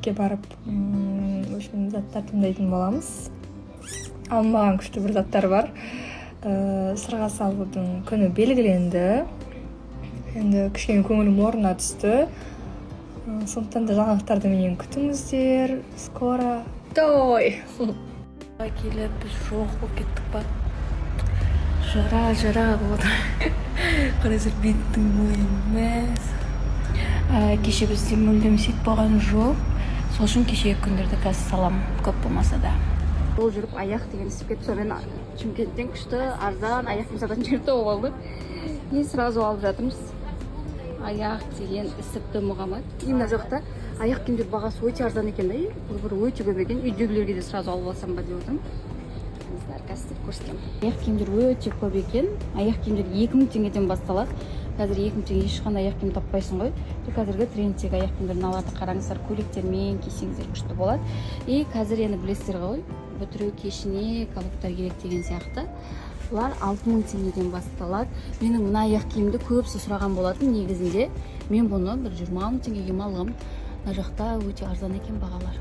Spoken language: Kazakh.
бутикке барып ушул заттар тандайтын болобуз. Алынбаган күчтүү бир заттар бар. Сырга салуудун күнү белгиленди. Эndi кичине көңүлүм ордуна түштү. Сондуктан да жаңылыктарды менен күтүңүздөр. Скоро. Той. Келип биз жок болуп кеттик ба. Жара болду. Карайсыздар беттин бою эмес. Кеше бизде мүлдем сит болгон жок. Сол үчүн кечеги күндөрдө қазір салам көп болмаса да. Жол жүрүп аяк деген исип кетти. Сонан Чымкенттен күчтүү арзан аяк кийим сататын жер тауып алдык. И сразу алып жатырмыз. Аяк деген исипти мугамат. Мына жакта аяк кийимдер багасы өтө арзан экен да. Бир өтө көп экен. Үйдөгүлөргө да сразу алып алсам ба деп атам. Қазір көрсетем. Аяқ киімдер өте көп екен. Аяқ киімдер 2000 теңгеден басталады. Қазір 2000 теңге ешқандай аяқ киім таппайсың ғой. Қазіргі трендтегі аяқ киімдердің алады. Қараңыздар, көйлектермен кисеңіздер күшті болады. И қазір енді білесіздер ғой, бітіру кешіне каблуктар керек деген сияқты. Бұлар 6000 теңгеден басталады. Менің мына аяқ киімді көбісі сұраған болатын негізінде. Мен бұны бір 20 000 теңгеге алғам. Мына жақта өте арзан екен бағалар.